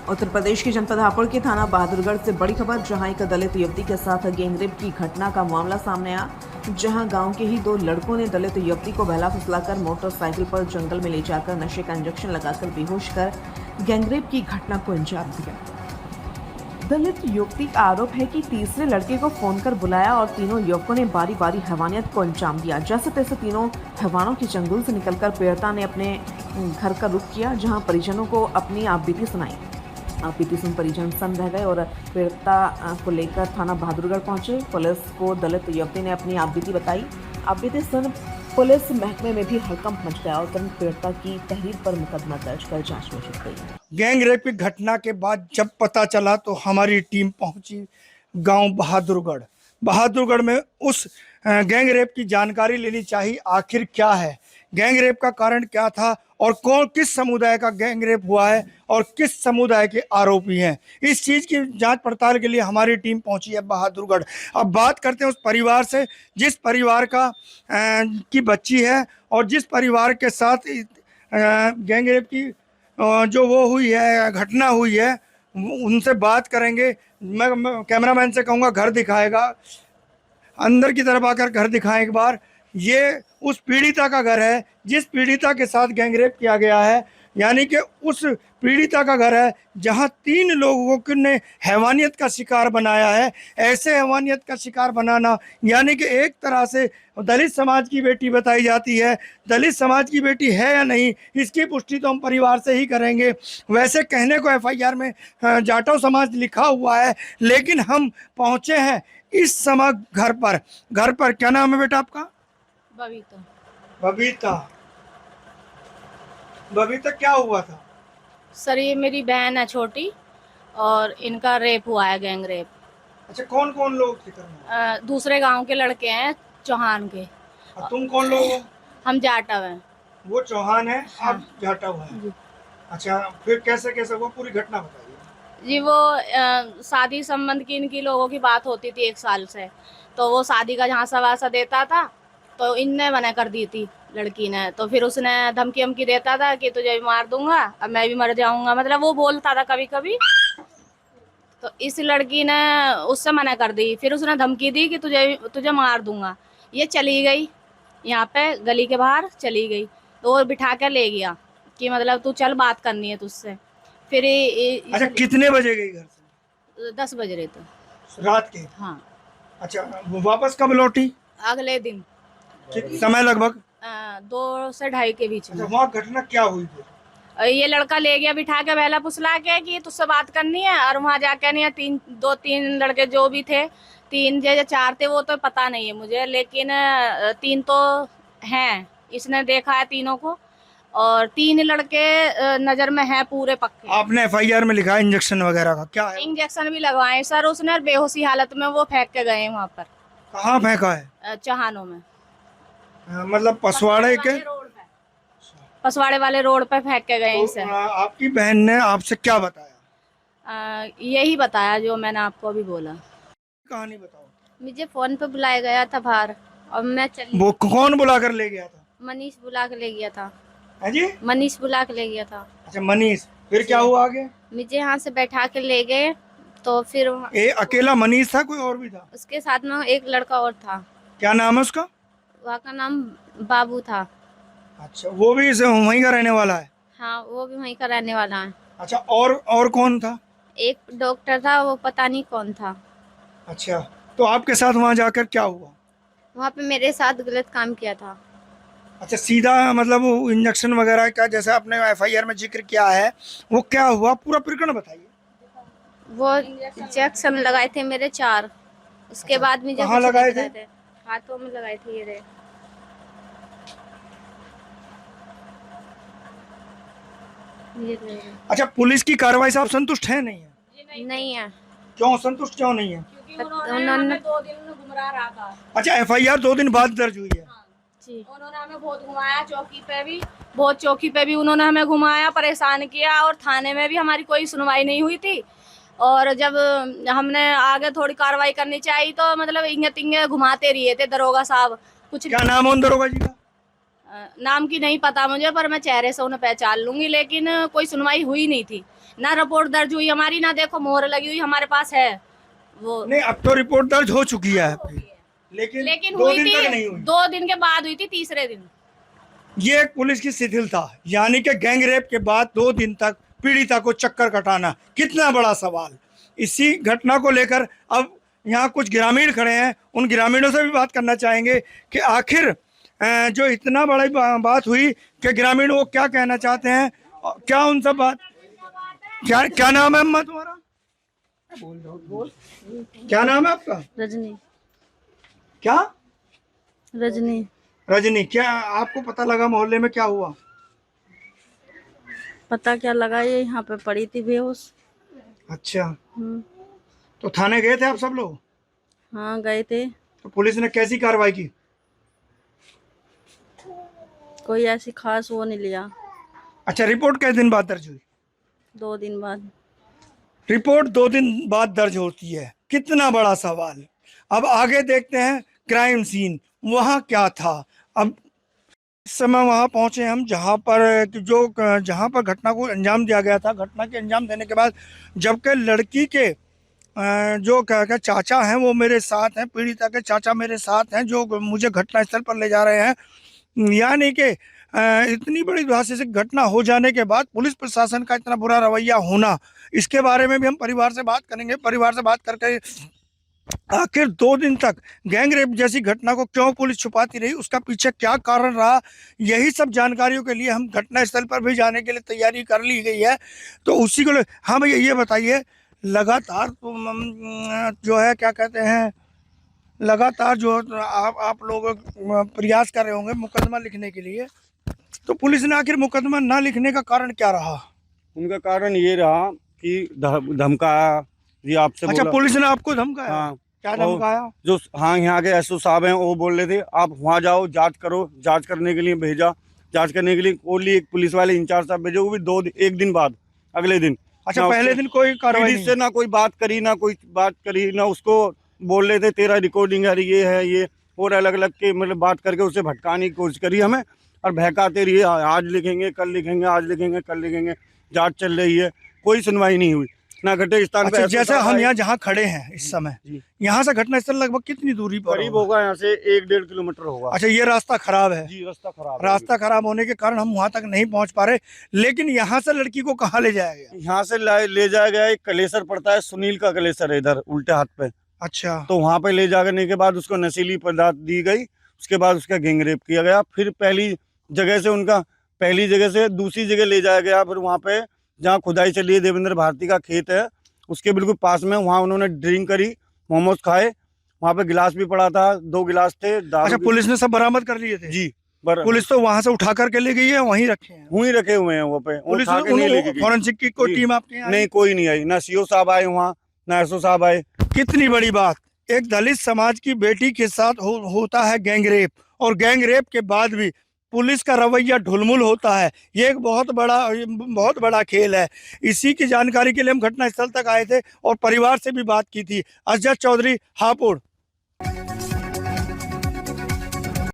उत्तर प्रदेश के जनपद हापुड़ के थाना बहादुरगढ़ से बड़ी खबर, जहां एक दलित युवती के साथ गैंगरेप की घटना का मामला सामने आया। जहां गांव के ही दो लड़कों ने दलित युवती को बहला फुसलाकर मोटरसाइकिल पर जंगल में ले जाकर नशे का इंजेक्शन लगाकर बेहोश कर गैंगरेप की घटना को अंजाम दिया। दलित युवती का आरोप है कि तीसरे लड़के को फोन कर बुलाया और तीनों युवकों ने बारी बारी हैवानियत को अंजाम दिया। जैसे तैसे तीनों हैवानों के चंगुल से निकलकर पीड़िता ने अपने घर का रुख किया, जहां परिजनों को अपनी आपबीती सुनाई। आपबीती सुन परिजन सन्न रह गए और पीड़िता को लेकर थाना बहादुरगढ़ पहुंचे। पुलिस को दलित युवती ने अपनी आपबीती बताई। आपबीती सुन पुलिस महकमे में भी हड़कंप मच गया और तुरंत पीड़िता की तहरीर पर मुकदमा दर्ज कर जांच में जुट गई। गैंग रेप की घटना के बाद जब पता चला तो हमारी टीम पहुंची गांव बहादुरगढ़ में उस गैंग रेप की जानकारी लेनी चाहिए। आखिर क्या है गैंग रेप का कारण, क्या था और कौन किस समुदाय का गैंग रेप हुआ है और किस समुदाय के आरोपी हैं, इस चीज़ की जांच पड़ताल के लिए हमारी टीम पहुंची है बहादुरगढ़। अब बात करते हैं उस परिवार से जिस परिवार का की बच्ची है और जिस परिवार के साथ गैंग रेप की जो वो हुई है, घटना हुई है, उनसे बात करेंगे। मैं कैमरामैन से कहूँगा घर दिखाएगा, अंदर की तरफ आकर घर दिखाएं एक बार। ये उस पीड़िता का घर है जिस पीड़िता के साथ गैंगरेप किया गया है, यानी कि उस पीड़िता का घर है जहां 3 लोगों को ने हैवानियत का शिकार बनाया है। ऐसे हैवानियत का शिकार बनाना यानी कि एक तरह से दलित समाज की बेटी बताई जाती है। दलित समाज की बेटी है या नहीं, इसकी पुष्टि तो हम परिवार से ही करेंगे। वैसे कहने को एफआईआर में जाटव समाज लिखा हुआ है, लेकिन हम पहुंचे हैं इस समय घर पर। क्या नाम है बेटा आपका? बबीता। बबीता, क्या हुआ था? सर ये मेरी बहन है छोटी और इनका रेप हुआ है, गैंग रेप। अच्छा, कौन कौन लोग थे करने? दूसरे गांव के लड़के हैं, चौहान के। और तुम कौन लोग हो? हम जाटव हैं। वो चौहान है, हाँ। आप जाटव हैं। जी। अच्छा, फिर कैसे कैसे वो पूरी घटना बताइए। जी वो शादी संबंध की इनकी लोगों की बात होती थी 1 साल से, तो वो शादी का झांसा वासा देता था, तो इनने मना कर दी थी लड़की ने। तो फिर उसने धमकी वमकी देता था कि तुझे भी मार दूंगा, अब मैं भी मर जाऊंगा, मतलब वो बोलता था कभी कभी। तो इस लड़की ने उससे मना कर दी, फिर उसने धमकी दी कि तुझे मार दूंगा। ये चली गई, यहाँ पे गली के बाहर चली गई, तो वो बिठा कर ले गया कि मतलब तू चल, बात करनी है तुझसे। फिर अच्छा, कितने बजे गई घर से? 10 बज रहे थे रात के। हाँ। अच्छा, वो वापस कब लौटी? अगले दिन समय लगभग 2 से 2:30 के बीच में। अच्छा, वहाँ घटना क्या हुई फिर? ये लड़का ले गया बिठा के बहला फुसला के कि तुझसे बात करनी है, और वहाँ जाके नहीं 3 लड़के जो भी थे, 3 या 4 थे वो तो पता नहीं है मुझे, लेकिन 3 तो हैं, इसने देखा है तीनों को, और 3 लड़के नजर में है पूरे पक्के। आपने एफआईआर में लिखा है इंजेक्शन वगैरह का, क्या है? इंजेक्शन भी लगवाए सर उसने, बेहोशी हालत में वो फेंक के गए वहाँ पर। कहाँ फेंका है? चौहानों में। मतलब पसवाड़े के? पसवाड़े वाले रोड पे फेंक के गए इसे। तो, आपकी बहन ने आपसे क्या बताया? यही बताया जो मैंने आपको अभी बोला। कहानी बताओ। मुझे फोन पे बुलाया गया था बाहर, और मैं चली। वो कौन बुला कर ले गया था? मनीष बुला के ले गया था। है जी? मनीष बुला के ले गया था। अच्छा, मनीष। फिर क्या हुआ आगे? मुझे यहाँ से बैठा के ले गए, तो फिर अकेला मनीष था, कोई और भी था? उसके साथ में एक लड़का और था। क्या नाम है उसका? वहाँ का नाम बाबू था। अच्छा, वो भी वहीं का रहने वाला है? हाँ, वो भी वहीं का रहने वाला है। अच्छा, और कौन था? एक डॉक्टर था, वो पता नहीं कौन था। अच्छा, तो आपके साथ वहाँ जाकर क्या हुआ? वहाँ पे मेरे साथ गलत काम किया था। अच्छा, सीधा मतलब वो इंजेक्शन वगैरह का जैसे आपने एफआईआर में जिक्र किया है, वो क्या हुआ, पूरा प्रकरण बताइए। वो इंजेक्शन लगाए थे मेरे 4। उसके अच्छा, बाद मुझे कहाँ कुछ लगाए नहीं थे? हाथों में लगाए थे ये रे। अच्छा, पुलिस की कार्रवाई से आप संतुष्ट हैं? नहीं है? नहीं है। क्यों संतुष्ट क्यों नहीं है? क्योंकि उन्होंने 2 दिन में गुमराह रहा था। अच्छा, एफआईआर 2 दिन बाद दर्ज हुई है? जी। उन्होंने हमें बहुत घुमाया, चौकी पे भी उन्होंने हमें घुमाया, परेशान किया, और थाने में भी हमारी कोई सुनवाई नहीं हुई थी। और जब हमने आगे थोड़ी कार्रवाई करनी चाहिए तो मतलब इंगे तिंगे घुमाते रहे थे दरोगा साहब। कुछ क्या नाम है उन दरोगा जी का? नाम की नहीं पता मुझे, पर मैं चेहरे से उन्हें पहचान लूंगी। लेकिन कोई सुनवाई हुई नहीं थी, ना रिपोर्ट दर्ज हुई हमारी, ना देखो मोहर लगी हुई हमारे पास है वो। नहीं, अब तो रिपोर्ट दर्ज हो चुकी है आपकी, लेकिन 2 हुई दिन थी तक नहीं हुई। 2 दिन के बाद हुई थी, तीसरे दिन। ये एक पुलिस की शिथिलता, यानी कि गैंग रेप के बाद 2 दिन तक पीड़िता को चक्कर कटाना, कितना बड़ा सवाल। इसी घटना को लेकर अब यहाँ कुछ ग्रामीण खड़े हैं, उन ग्रामीणों से भी बात करना चाहेंगे कि आखिर जो इतना बड़ी बात हुई कि ग्रामीण वो क्या कहना चाहते हैं, क्या उन सब बात, क्या नाम है अम्मा तुम्हारा? क्या नाम है आपका? रजनी। क्या? रजनी। रजनी। क्या आपको पता लगा मोहल्ले में क्या हुआ? पता क्या लगा, ये यहाँ पे पड़ी थी बेहोश। अच्छा, तो थाने गए थे आप सब लोग? हाँ गए थे। तो पुलिस ने कैसी कार्रवाई की? कोई ऐसी खास वो नहीं लिया। अच्छा, रिपोर्ट कितने दिन बाद दर्ज हुई? 2 दिन बाद। रिपोर्ट 2 दिन बाद दर्ज होती है, कितना बड़ा सवाल। अब आगे देखते हैं क्राइम सीन, वहाँ क्या था। अब इस समय वहाँ पहुंचे हम जहाँ पर घटना को अंजाम दिया गया था। घटना के अंजाम देने के बाद जबकि लड़की के जो क्या चाचा हैं वो मेरे साथ हैं, पीड़िता के चाचा मेरे साथ हैं, जो मुझे घटनास्थल पर ले जा रहे हैं। यानी कि इतनी बड़ी धांधली घटना हो जाने के बाद पुलिस प्रशासन का इतना बुरा रवैया होना, इसके बारे में भी हम परिवार से बात करेंगे। परिवार से बात करके आखिर 2 दिन तक गैंग रेप जैसी घटना को क्यों पुलिस छुपाती रही, उसका पीछे क्या कारण रहा, यही सब जानकारियों के लिए हम घटनास्थल पर भी जाने के लिए तैयारी कर ली गई है। तो उसी को हाँ भैया ये बताइए, लगातार जो है क्या कहते हैं, लगातार जो आप लोग प्रयास कर रहे होंगे मुकदमा लिखने के लिए, तो पुलिस ने आखिर मुकदमा ना लिखने का कारण क्या रहा? उनका कारण ये रहा कि धमकाया जी आपसे। अच्छा, बोला। पुलिस ने आपको धमकाया? हाँ। क्या धमकाया? जो हाँ यहाँ के एसओ साहब हैं वो बोल रहे थे आप वहाँ जाओ जांच करो, जांच करने के लिए भेजा। जांच करने के लिए ओनली एक पुलिस वाले इंचार्ज साहब भेजे, वो भी 1 दिन बाद, अगले दिन। अच्छा, पहले दिन कोई कार्रवाई नहीं? से ना कोई बात करी, ना उसको बोल रहे थे तेरा रिकॉर्डिंग है, ये है ये, और अलग अलग के मतलब बात करके उसे भटकाने की कोशिश करी हमें, और बहकाते रहिए आज लिखेंगे कल लिखेंगे, आज लिखेंगे कल लिखेंगे। जांच चल रही है, कोई सुनवाई नहीं हुई ना घटना स्थान अच्छा, पे। जैसे हम यहाँ जहाँ खड़े हैं इस समय, यहाँ से घटनास्थल लगभग कितनी दूरी पर करीब होगा, यहाँ से 1-1.5 किलोमीटर होगा। अच्छा, ये रास्ता खराब है? जी, रास्ता खराब होने के कारण हम वहाँ तक नहीं पहुँच पा रहे। लेकिन यहाँ से लड़की को कहाँ ले जाया गया? यहाँ से ले जाया गया, एक कलेसर पड़ता है, सुनील का कलेसर है इधर उल्टे हाथ पे। अच्छा, तो वहाँ पे ले जाने के बाद उसको नशीली पदार्थ दी गई, उसके बाद उसका गैंग रेप किया गया। फिर पहली जगह से दूसरी जगह ले जाया गया। फिर वहाँ पे जहाँ खुदाई चली है, देवेंद्र भारती का खेत है, उसके बिल्कुल पास में, वहाँ उन्होंने ड्रिंक करी, मोमोज खाए। वहाँ पे गिलास भी पड़ा था, 2 गिलास थे। अच्छा, पुलिस ने सब बरामद कर लिए थे? जी, पुलिस तो वहाँ से उठा करके ले गई है, वहीं रखे हैं? वहीं रखे हुए हैं वो पे। पुलिस फॉरेंसिक की कोई टीम आपके यहाँ? नहीं, कोई नहीं आई, ना सीओ साहब आए वहाँ, ना एसओ साहब आए। कितनी बड़ी बात, एक दलित समाज की बेटी के साथ होता है गैंग रेप, और गैंग रेप के बाद भी पुलिस का रवैया ढुलमुल होता है। ये एक बहुत बड़ा खेल है। इसी की जानकारी के लिए हम घटनास्थल तक आए थे और परिवार से भी बात की थी। अजय चौधरी, हापुड़।